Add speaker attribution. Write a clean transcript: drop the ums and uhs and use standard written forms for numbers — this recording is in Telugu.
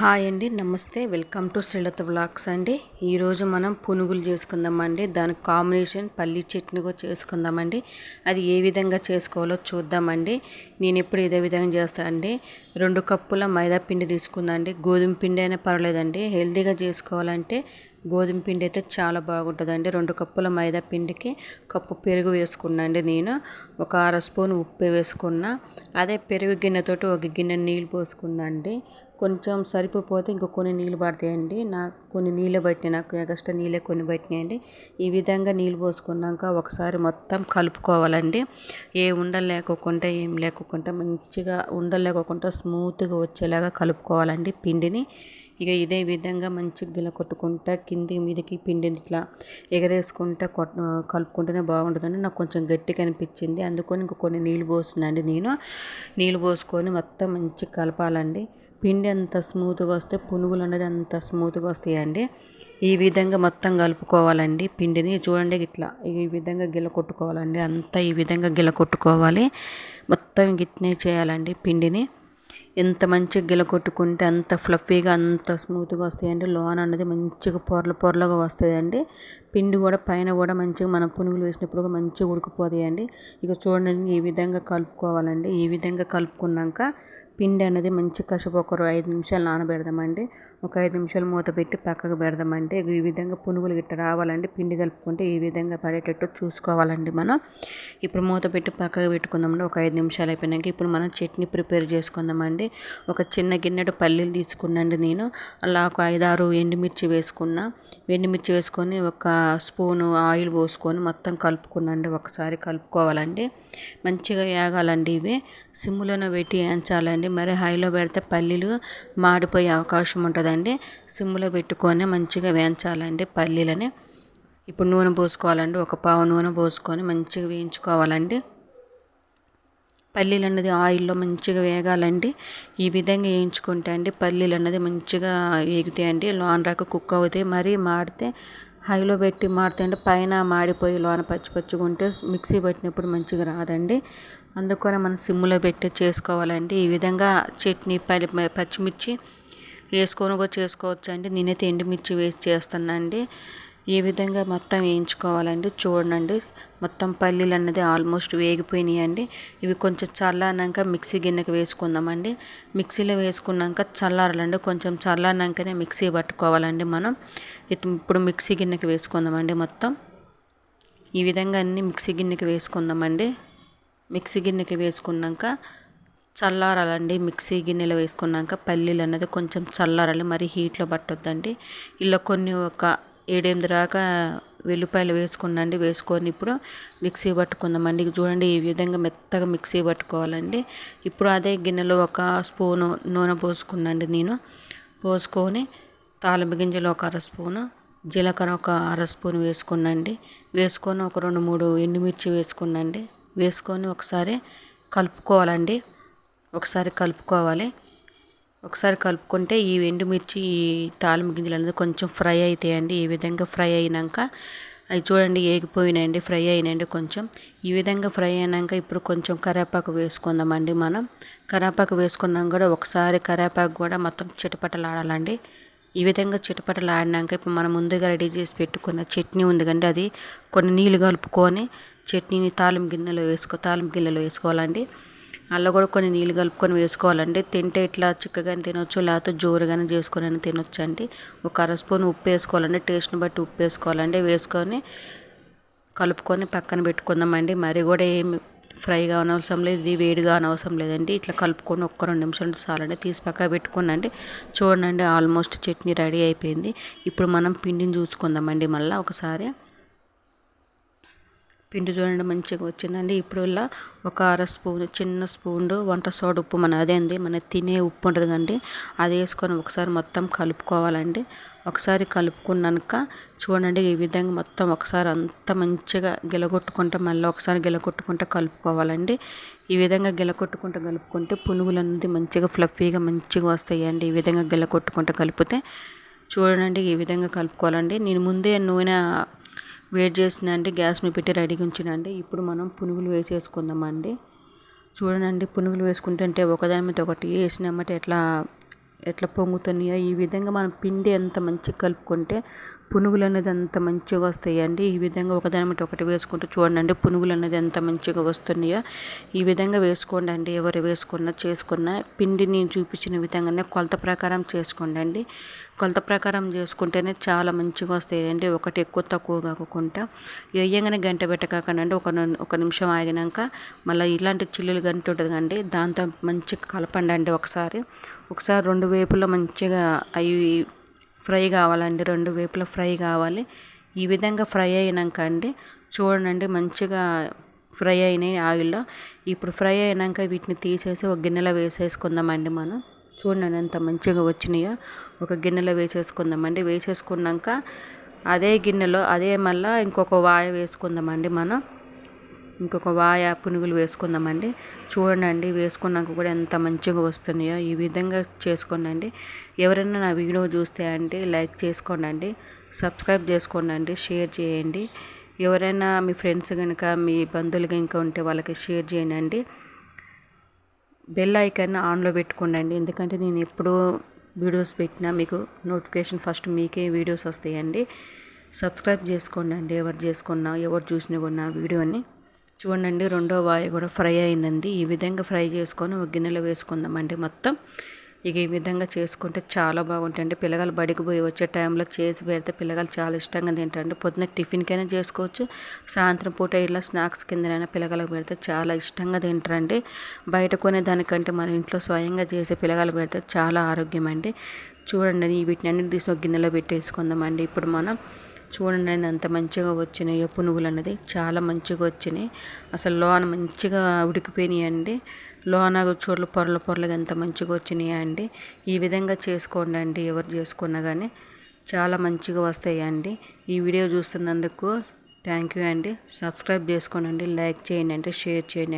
Speaker 1: హాయ్ అండి, నమస్తే. వెల్కమ్ టు శ్రీలత వ్లాగ్స్ అండి. ఈరోజు మనం పునుగులు చేసుకుందామండి. దానికి కాంబినేషన్ పల్లీ చట్నీ కూడా చేసుకుందామండి. అది ఏ విధంగా చేసుకోవాలో చూద్దామండి. నేను ఎప్పుడు ఇదే విధంగా చేస్తానండి. 2 కప్పుల మైదా పిండి తీసుకుందండి. గోధుమ పిండి అయినా పర్వాలేదండి. హెల్తీగా చేసుకోవాలంటే గోధుమ పిండి అయితే చాలా బాగుంటుందండి. 2 కప్పుల మైదా పిండికి కప్పు పెరుగు వేసుకున్నాండి. నేను ఒక అర స్పూన్ ఉప్పు వేసుకున్నా. అదే పెరుగు గిన్నెతోటి ఒక గిన్నె నీళ్ళు పోసుకున్నా అండి. కొంచెం సరిపోతే ఇంకో కొన్ని నీళ్ళు పడతాయండి. నాకు కొన్ని నీళ్ళు పట్టినాయి, నాకు ఎక్స్ట్రా నీళ్ళే కొన్ని పట్టినాయండి. ఈ విధంగా నీళ్ళు పోసుకున్నాక ఒకసారి మొత్తం కలుపుకోవాలండి. ఏ ఉండలు లేకోకుండా ఏం లేకోకుండా మంచిగా ఉండలు లేకోకుండా స్మూత్గా వచ్చేలాగా కలుపుకోవాలండి పిండిని. ఇక ఇదే విధంగా మంచిగా గిల కొట్టుకుంటా కింది మీదకి పిండిని ఇట్లా ఎగరేసుకుంటా కలుపుకుంటేనే బాగుంటుందండి. నాకు కొంచెం గట్టిగా అనిపించింది, అందుకని ఇంక కొన్ని నీళ్ళు పోస్తున్నాండి. నేను నీళ్ళు పోసుకొని మొత్తం మంచిగా కలపాలండి. పిండి అంత స్మూత్గా వస్తే పునుగులు అనేది అంత స్మూత్గా వస్తాయండి. ఈ విధంగా మొత్తం కలుపుకోవాలండి పిండిని. చూడండి ఇట్లా ఈ విధంగా గిల కొట్టుకోవాలండి. అంతా ఈ విధంగా గిల కొట్టుకోవాలి. మొత్తం గిట్నే చేయాలండి పిండిని. ఎంత మంచిగా గిల కొట్టుకుంటే అంత ఫ్లఫీగా అంత స్మూత్గా వస్తాయండి. లోన అనేది మంచిగా పొరలుగా వస్తాయండి. పిండి కూడా పైన కూడా మంచిగా మనం పునుగులు వేసినప్పుడు కూడా మంచిగా ఉడికిపోతాయండి. ఇక చూడండి ఈ విధంగా కలుపుకోవాలండి. ఈ విధంగా కలుపుకున్నాక పిండి అనేది మంచి కసుపు ఒక 5 నిమిషాలు నానబెడదామండి. ఒక 5 నిమిషాలు మూత పెట్టి పక్కకు పెడదామండి. ఈ విధంగా పునుగులు గిట్ట రావాలండి. పిండి కలుపుకుంటే ఈ విధంగా పడేటట్టు చూసుకోవాలండి మనం. ఇప్పుడు మూత పెట్టి పక్కకు పెట్టుకుందామండి. ఒక 5 నిమిషాలు అయిపోయినాక ఇప్పుడు మనం చట్నీ ప్రిపేర్ చేసుకుందామండి. ఒక చిన్న గిన్నెడు పల్లీలు తీసుకున్నాండి నేను. అలా ఒక 5-6 ఎండుమిర్చి వేసుకున్నా. ఎండుమిర్చి వేసుకొని ఒక స్పూను ఆయిల్ పోసుకొని మొత్తం కలుపుకున్నాండి. ఒకసారి కలుపుకోవాలండి. మంచిగా వేగాలండి. ఇవి సిమ్లోనే పెట్టి వేయించాలండి. మరి హైలో పెడితే పల్లీలు మాడిపోయే అవకాశం ఉంటుందండి. సిమ్లో పెట్టుకొని మంచిగా వేయించాలండి పల్లీలని. ఇప్పుడు నూనె పోసుకోవాలండి. ఒక పావు నూనె పోసుకొని మంచిగా వేయించుకోవాలండి. పల్లీలు అన్నది ఆయిల్లో మంచిగా వేగాలండి. ఈ విధంగా వేయించుకుంటే అండి పల్లీలు అన్నది మంచిగా వేగుతాయండి. లోన రాక కుక్ అవుతాయి. మరీ మాడితే హైలో పెట్టి మాడితే అంటే పైన మాడిపోయి లోన పచ్చిగా ఉంటే మిక్సీ పట్టినప్పుడు మంచిగా రాదండి. అందుకని మనం సిమ్లో పెట్టి చేసుకోవాలండి. ఈ విధంగా చట్నీ పచ్చిమిర్చి వేసుకొని కూడా చేసుకోవచ్చు అండి. నేనైతే ఎండుమిర్చి వేసి చేస్తానండి. ఈ విధంగా మొత్తం వేయించుకోవాలండి. చూడండి మొత్తం పల్లీలు అన్నది ఆల్మోస్ట్ వేగిపోయినాయండి. ఇవి కొంచెం చల్లారినాక మిక్సీ గిన్నెకి వేసుకుందామండి. మిక్సీలో వేసుకున్నాక చల్లారాలండి. కొంచెం చల్లారినాకనే మిక్సీ పట్టుకోవాలండి మనం. ఇప్పుడు మిక్సీ గిన్నెకి వేసుకుందామండి. మొత్తం ఈ విధంగా అన్నీ మిక్సీ గిన్నెకి వేసుకుందామండి. మిక్సీ గిన్నెకి వేసుకున్నాక చల్లారాలండి. మిక్సీ గిన్నెలో వేసుకున్నాక పల్లీలు అన్నది కొంచెం చల్లారాలి, మరి హీట్లో పట్టొద్దండి. ఇలా కొన్ని ఒక 7-8 దాకా వెల్లిపాయలు వేసుకున్నాండి. వేసుకొని ఇప్పుడు మిక్సీ పట్టుకుందామండి. చూడండి ఈ విధంగా మెత్తగా మిక్సీ పట్టుకోవాలండి. ఇప్పుడు అదే గిన్నెలో ఒక స్పూను నూనె పోసుకున్నాండి నేను. పోసుకొని తాలింపు గింజలు ఒక అర స్పూను, జీలకర్ర ఒక అర స్పూన్ వేసుకున్నాండి. వేసుకొని ఒక 2-3 ఎండుమిర్చి వేసుకున్నాండి. వేసుకొని ఒకసారి కలుపుకోవాలండి. ఒకసారి కలుపుకుంటే ఈ ఎండుమిర్చి ఈ తాలింపు గింజలు అనేది కొంచెం ఫ్రై అవుతాయండి. ఈ విధంగా ఫ్రై అయినాక అవి చూడండి వేగిపోయినాయండి, ఫ్రై అయినాయండి కొంచెం. ఈ విధంగా ఫ్రై అయినాక ఇప్పుడు కొంచెం కరివేపాకు వేసుకుందామండి మనం. కరివేపాకు వేసుకున్నాక కూడా ఒకసారి కరివేపాకు కూడా మొత్తం చిటపటలాడాలండి. ఈ విధంగా చిటపటలాడినాక ఇప్పుడు మనం ముందుగా రెడీ చేసి పెట్టుకున్న చట్నీ ఉంది కండి, అది కొన్ని నీళ్ళు కలుపుకొని చట్నీని తాలింపు గిన్నెలో వేసుకోవాలండి. అలా కూడా కొన్ని నీళ్ళు కలుపుకొని వేసుకోవాలండి. తింటే ఇట్లా చిక్కగానే తినొచ్చు, లేకపోతే జోరుగానే చేసుకొని తినొచ్చు అండి. ఒక అర స్పూన్ ఉప్పు వేసుకోవాలండి. టేస్ట్ని బట్టి ఉప్పు వేసుకోవాలండి. వేసుకొని కలుపుకొని పక్కన పెట్టుకుందామండి. మరి కూడా ఏమి ఫ్రై కానవసరం లేదు, ఇది వేడిగా అనవసరం లేదండి. ఇట్లా కలుపుకొని ఒక్క 2 నిమిషాలు చాలండి. తీసి పక్క పెట్టుకోనండి. చూడండి ఆల్మోస్ట్ చట్నీ రెడీ అయిపోయింది. ఇప్పుడు మనం పిండిని చూసుకుందామండి. మళ్ళీ ఒకసారి పిండి చూడండి మంచిగా వచ్చిందండి. ఇప్పుడు ఇలా ఒక అర స్పూన్ చిన్న స్పూన్ వంట సోడా ఉప్పు, మన తినే ఉప్పు ఉంటుంది కండి, అది వేసుకొని ఒకసారి మొత్తం కలుపుకోవాలండి. ఒకసారి కలుపుకున్నాక చూడండి ఈ విధంగా మొత్తం ఒకసారి అంతా మంచిగా మళ్ళీ ఒకసారి గిలకొట్టుకుంటూ కలుపుకోవాలండి. ఈ విధంగా కలుపుకుంటే పునుగులు అనేది మంచిగా ఫ్లఫీగా మంచిగా వస్తాయండి. ఈ విధంగా కలిపితే చూడండి ఈ విధంగా కలుపుకోవాలండి. నేను ముందే నూనె వేడి చేసిందండి, గ్యాస్ మీద పెట్టి రెడీగా ఉంచినండి. ఇప్పుడు మనం పునుగులు వేసేసుకుందామండి. చూడండి పునుగులు వేసుకుంటుంటే ఒకదాని మీద ఒకటి వేసినామంటే ఎట్లా ఎట్లా పొంగుతున్నాయో ఈ విధంగా మనం పిండి ఎంత మంచిగా కలుపుకుంటే పునుగులు అనేది అంత మంచిగా వస్తాయండి. ఈ విధంగా ఒకదాని మీద ఒకటి వేసుకుంటూ చూడండి పునుగులు అనేది ఎంత మంచిగా వస్తున్నాయో ఈ విధంగా వేసుకోండి అండి. ఎవరు వేసుకున్నా చేసుకున్నా పిండి నేను చూపించిన విధంగానే కొలత ప్రకారం చేసుకోండి. కొలత ప్రకారం చేసుకుంటేనే చాలా మంచిగా వస్తాయండి. ఒకటి ఎక్కువ తక్కువ కాకుండా వేయంగానే గంట పెట్టకండి. ఒక నిమిషం ఆగినాక మళ్ళీ ఇలాంటి చిల్లులు గంట ఉంటుంది కండి, దాంతో మంచిగా కలపండి అండి. ఒకసారి రెండు వేపులా మంచిగా అవి ఫ్రై కావాలండి. రెండు వేపులా ఫ్రై కావాలి. ఈ విధంగా ఫ్రై అయినాక అండి చూడండి మంచిగా ఫ్రై అయినాయి ఆయిల్లో. ఇప్పుడు ఫ్రై అయినాక వీటిని తీసేసి ఒక గిన్నెలో వేసేసుకుందామండి. మనం చూడండి ఎంత మంచిగా వచ్చినాయో. ఒక గిన్నెలో వేసేసుకుందామండి. వేసేసుకున్నాక అదే గిన్నెలో మళ్ళీ ఇంకొక వాయ వేసుకుందామండి. మనం ఇంకొక వాయ పునుగులు వేసుకుందామండి. చూడండి వేసుకున్నాక కూడా ఎంత మంచిగా వస్తున్నాయో ఈ విధంగా చేసుకోండి. ఎవరైనా నా వీడియో చూస్తే అండి లైక్ చేసుకోండి, సబ్స్క్రైబ్ చేసుకోండి, షేర్ చేయండి. ఎవరైనా మీ ఫ్రెండ్స్ కనుక మీ బంధువులు కనుక ఉంటే వాళ్ళకి షేర్ చేయండి. బెల్ ఐకాన్ ఆన్లో పెట్టుకోండి. ఎందుకంటే నేను ఎప్పుడు వీడియోస్ పెట్టినా మీకు నోటిఫికేషన్ ఫస్ట్ మీకే వీడియోస్ వస్తాయండి. సబ్స్క్రైబ్ చేసుకోండి ఎవరు చేసుకున్నా, ఎవరు చూసినా కూడా వీడియోని చూడండి. రెండో వాయి కూడా ఫ్రై అయిందండి. ఈ విధంగా ఫ్రై చేసుకొని ఒక గిన్నెలో వేసుకుందామండి మొత్తం. ఇక ఈ విధంగా చేసుకుంటే చాలా బాగుంటాయండి. పిల్లగాలు బడికి పోయి వచ్చే టైంలో చేసి పెడితే పిల్లగాలు చాలా ఇష్టంగా తింటారండి. పొద్దున్న టిఫిన్కైనా చేసుకోవచ్చు, సాయంత్రం పూట ఇలా స్నాక్స్ కిందనైనా పిల్లగాలకు పెడితే చాలా ఇష్టంగా తింటారండి. బయట కొనే దానికంటే మన ఇంట్లో స్వయంగా చేసే పిల్లగాలు పెడితే చాలా ఆరోగ్యం అండి. చూడండి వీటిని అన్నిటి తీసి ఒక గిన్నెలో పెట్టేసుకుందామండి. ఇప్పుడు మనం చూడండి ఎంత మంచిగా వచ్చినాయో పునుగులు అన్నది చాలా మంచిగా వచ్చినాయి. అసలు లోన మంచిగా ఉడికిపోయినాయండి. లోన చోట్ల పొరలుగా ఎంత మంచిగా వచ్చినాయి అండి. ఈ విధంగా చేసుకోండి ఎవరు చేసుకున్నా కానీ చాలా మంచిగా వస్తాయండి. ఈ వీడియో చూస్తున్నందుకు థ్యాంక్ యూ అండి. సబ్స్క్రైబ్ చేసుకోండి, లైక్ చేయండి, షేర్ చేయండి.